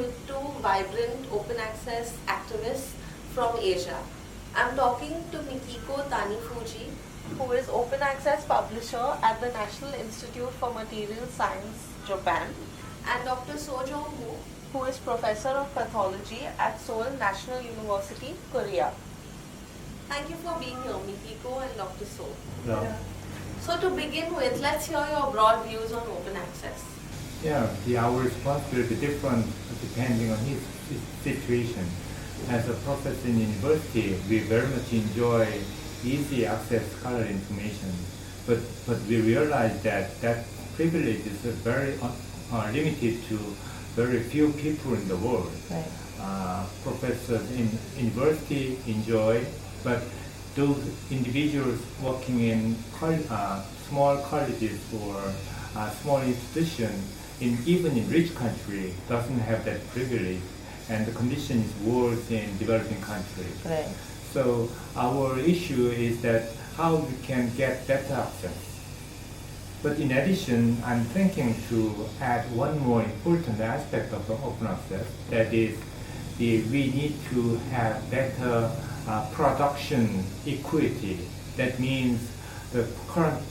with two vibrant open access activists from Asia. I'm talking to Mikiko Tanefuji, who is open access publisher at the National Institute for Material Science, Japan, and Dr. Sojong Woo, who is professor of pathology at Seoul National University, Korea. Thank you for being here, Mikiko and Dr. So. Yeah. So to begin with, let's hear your broad views on open access. Yeah, our response will be different depending on his situation. As a professor in university, we very much enjoy easy access scholarly information, but we realize that privilege is very limited to very few people in the world. Right. Professors in university enjoy, but those individuals working in small colleges or small institutions, even in rich country, doesn't have that privilege, and the condition is worse in developing countries. Right. So our issue is that how we can get better access. But in addition, I'm thinking to add one more important aspect of the open access, that is, we need to have better production equity. That means the current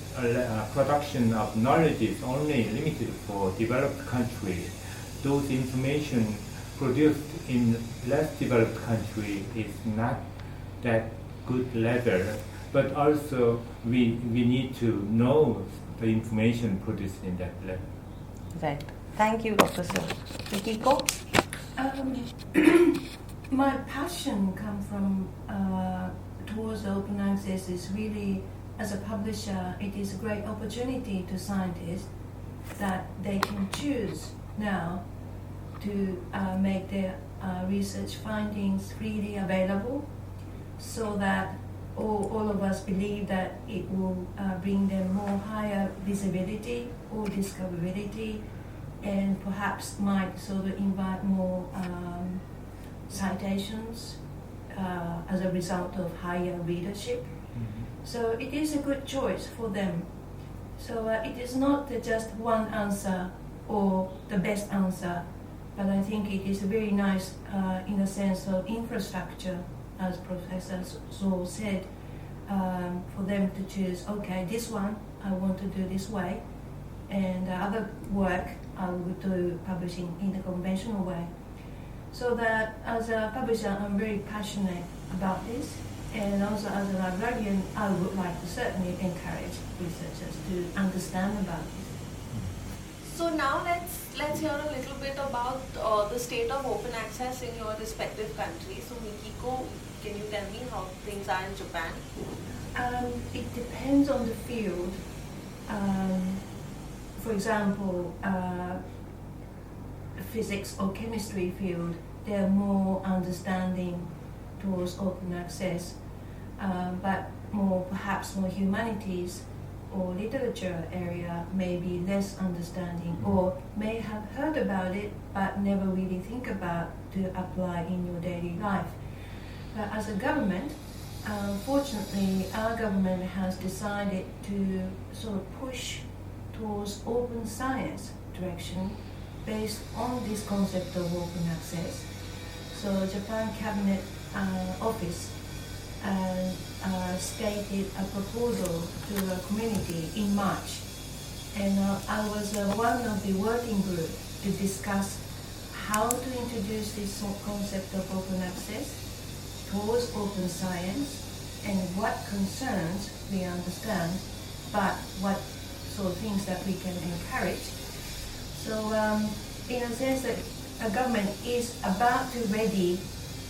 production of knowledge is only limited for developed countries. Those information produced in less developed country is not that good level, but also we need to know the information produced in that level. Right. Thank you, Dr. Sir. Mikiko? My passion comes from towards open access is really, as a publisher, it is a great opportunity to scientists that they can choose now to make their research findings freely available, so that all of us believe that it will bring them more higher visibility or discoverability, and perhaps might sort of invite more citations as a result of higher readership. Mm-hmm. So it is a good choice for them. So it is not just one answer or the best answer, but I think it is very nice in the sense of infrastructure, as Professor Zhou said, for them to choose, okay, this one I want to do this way, and the other work I will do publishing in the conventional way. So that as a publisher, I'm very passionate about this, and also as a librarian, I would like to certainly encourage researchers to understand about this. So now let's hear a little bit about the state of open access in your respective countries. So Mikiko, can you tell me how things are in Japan? It depends on the field. For example, physics or chemistry field, they're more understanding towards open access, but perhaps more humanities or literature area may be less understanding, or may have heard about it but never really think about to apply in your daily life. But as a government, fortunately, our government has decided to sort of push towards open science direction based on this concept of open access. So Japan Cabinet Office stated a proposal to a community in March, and I was one of the working group to discuss how to introduce this concept of open access towards open science, and what concerns we understand, but what sort of things that we can encourage. So in a sense that a government is about to ready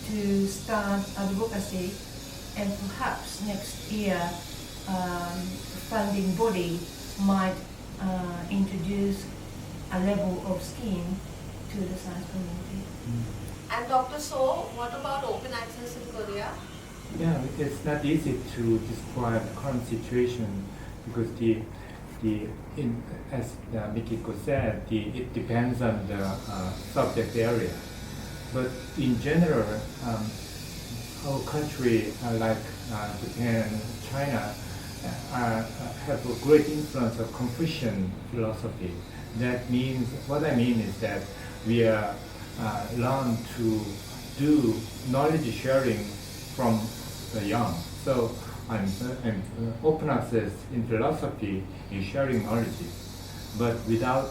to start advocacy, and perhaps next year funding body might introduce a level of scheme to the science community. And Dr. So, what about open access in Korea? Yeah, it's not easy to describe the current situation because as Mikiko said, it depends on the subject area. But in general, our country, like Japan, China, have a great influence of Confucian philosophy. That means, what I mean is that we are learn to do knowledge sharing from the young. So open access in philosophy is sharing knowledge, but without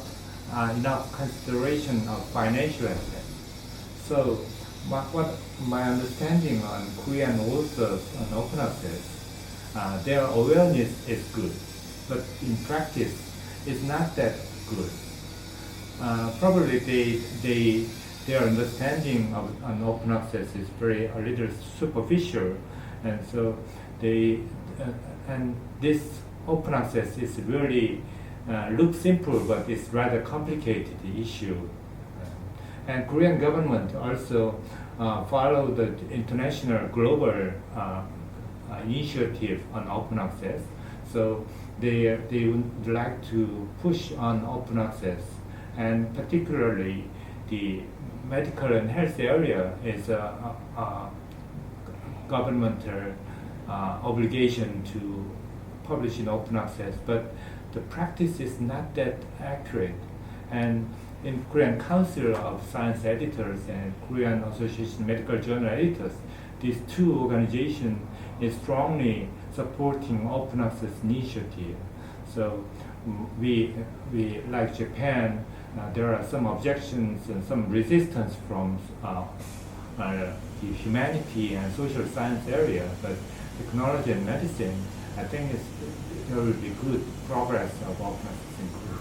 enough consideration of financial aspect. So what my understanding on Korean authors on open access, their awareness is good, but in practice it's not that good. Probably their understanding of an open access is a little superficial, and so and this open access is really looks simple, but it's rather complicated issue. And Korean government also follow the international global initiative on open access. So they would like to push on open access, and particularly the medical and health area is a governmental obligation to publish in open access, but the practice is not that accurate. And in Korean Council of Science Editors and Korean Association of Medical Journal Editors, these two organizations is strongly supporting open access initiative. So we like Japan, there are some objections and some resistance from the humanity and social science area, but technology and medicine, I think there will be good progress of open access in Korea.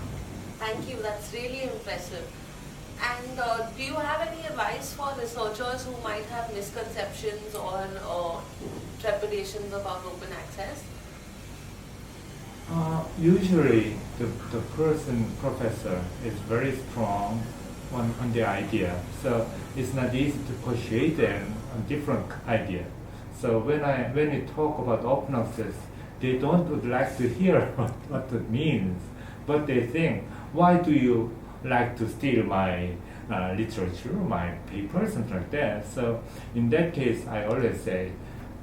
Thank you, that's really impressive. And do you have any advice for researchers who might have misconceptions or trepidations about open access? Usually the professor is very strong on the idea, so it's not easy to persuade them on different idea. So when we talk about open access, they would like to hear what it means, but they think, why do you like to steal my literature, my paper, something like that? So in that case, I always say,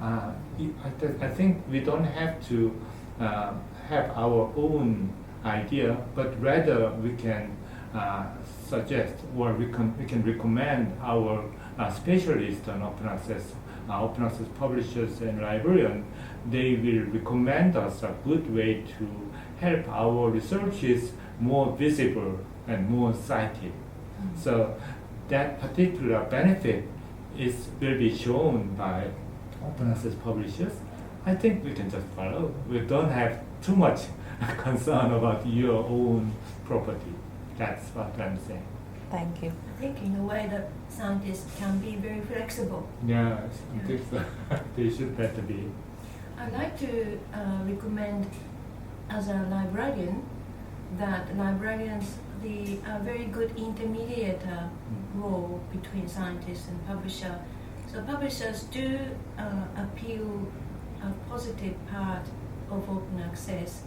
I think we don't have to have our own idea, but rather we can suggest or we can recommend our specialists on open access publishers and librarians. They will recommend us a good way to help our researches more visible and more cited. So that particular benefit will be shown by open access publishers. I think we can just follow. We don't have too much concern about your own property. That's what I'm saying. Thank you. I think in a way that scientists can be very flexible. Yeah, I think so. They should better be. I'd like to recommend as a librarian that librarians a very good intermediate role between scientists and publisher. So publishers do appeal a positive part of open access,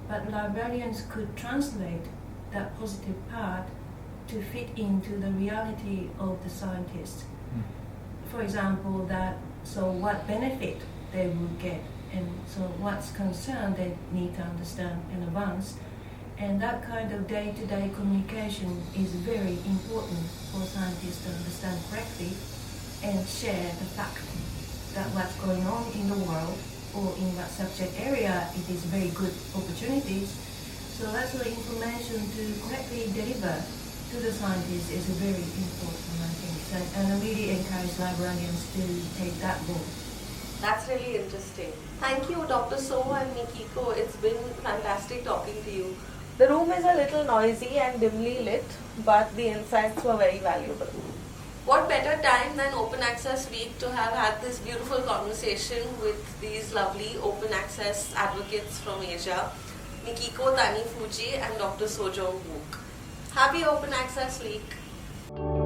but librarians could translate that positive part to fit into the reality of the scientists. For example, what benefit they would get, and so what's concern they need to understand in advance. And that kind of day-to-day communication is very important for scientists to understand correctly and share the fact that what's going on in the world or in that subject area, it is very good opportunities. So that's the information to correctly deliver to the scientists is very important, I think. And I really encourage librarians to take that role. That's really interesting. Thank you, Dr. So and Mikiko. It's been fantastic talking to you. The room is a little noisy and dimly lit, but the insights were very valuable. What better time than Open Access Week to have had this beautiful conversation with these lovely open access advocates from Asia, Mikiko Tanefuji and Dr. Sojong Wook. Happy Open Access Week!